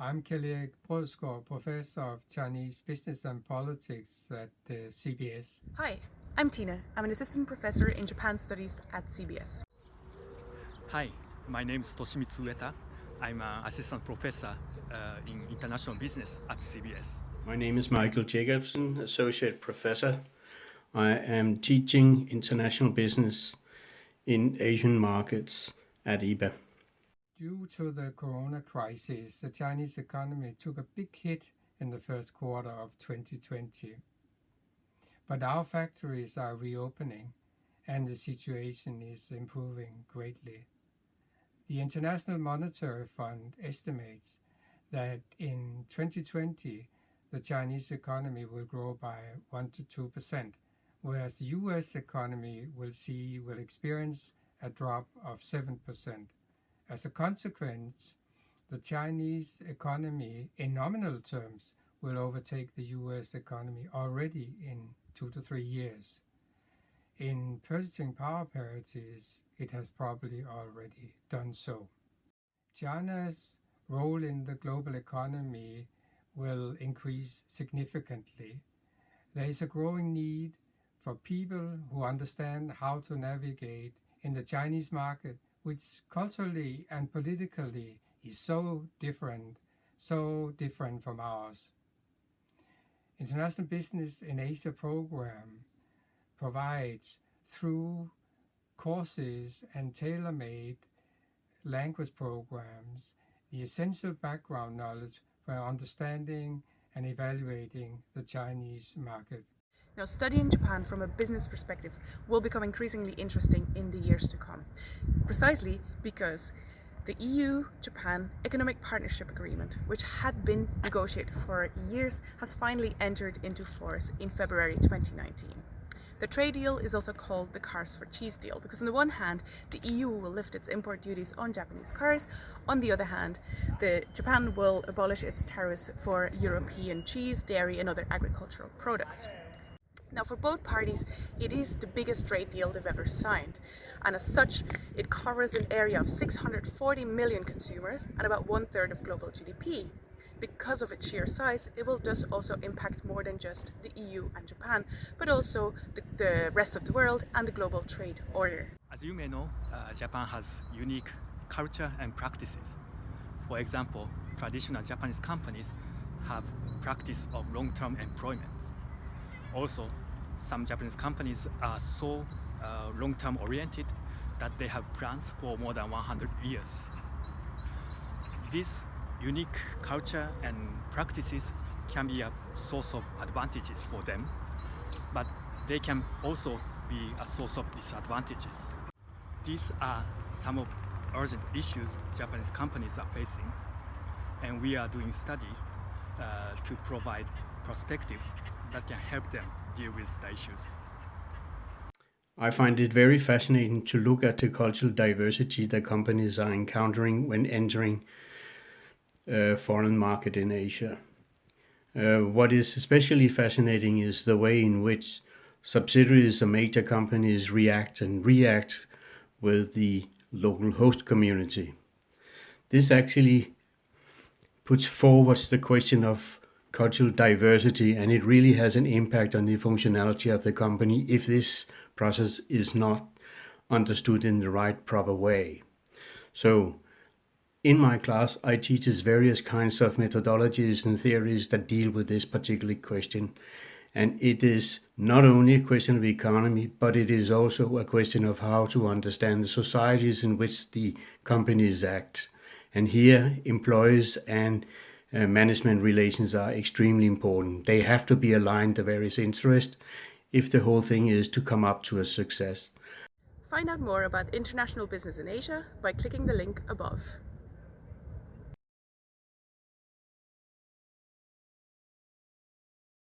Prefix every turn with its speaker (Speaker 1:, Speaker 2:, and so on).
Speaker 1: I'm Kjell Brødsgaard, Professor of Chinese Business and Politics at CBS.
Speaker 2: Hi, I'm Tina. I'm an assistant professor in Japan Studies at CBS.
Speaker 3: Hi, my name is Toshimitsu Ueta. I'm an assistant professor in international business at CBS.
Speaker 4: My name is Michael Jacobsen, associate professor. I am teaching international business in Asian markets at IBA.
Speaker 1: Due to the corona crisis, the Chinese economy took a big hit in the first quarter of 2020. But our factories are reopening and the situation is improving greatly. The International Monetary Fund estimates that in 2020, the Chinese economy will grow by 1 to 2%, whereas the US economy will experience a drop of 7%. As a consequence, the Chinese economy in nominal terms will overtake the US economy already in 2 to 3 years. In purchasing power parities, it has probably already done so. China's role in the global economy will increase significantly. There is a growing need for people who understand how to navigate in the Chinese market, which culturally and politically is so different from ours. International Business in Asia program provides, through courses and tailor-made language programs, the essential background knowledge for understanding and evaluating the Chinese market.
Speaker 2: Now, studying Japan from a business perspective will become increasingly interesting in the years to come, precisely because the EU-Japan Economic Partnership Agreement, which had been negotiated for years, has finally entered into force in February 2019. The trade deal is also called the Cars for Cheese deal because on the one hand, the EU will lift its import duties on Japanese cars. On the other hand, Japan will abolish its tariffs for European cheese, dairy and other agricultural products. Now, for both parties, it is the biggest trade deal they've ever signed, and as such, it covers an area of 640 million consumers and about 1/3 of global GDP. Because of its sheer size, it will thus also impact more than just the EU and Japan, but also the rest of the world and the global trade order.
Speaker 3: As you may know, Japan has unique culture and practices. For example, traditional Japanese companies have practice of long-term employment. Also, some Japanese companies are so long-term oriented that they have plans for more than 100 years. This unique culture and practices can be a source of advantages for them, but they can also be a source of disadvantages. These are some of urgent issues Japanese companies are facing, and we are doing studies to provide perspectives that can help them deal with the issues.
Speaker 4: I find it very fascinating to look at the cultural diversity that companies are encountering when entering a foreign market in Asia. What is especially fascinating is the way in which subsidiaries of major companies react with the local host community. This actually puts forward the question of cultural diversity, and it really has an impact on the functionality of the company if this process is not understood in the right proper way. So in my class, I teach various kinds of methodologies and theories that deal with this particular question. And it is not only a question of economy, but it is also a question of how to understand the societies in which the companies act. And here, employees and management relations are extremely important. They have to be aligned to various interests if the whole thing is to come up to a success.
Speaker 2: Find out more about international business in Asia by clicking the link above.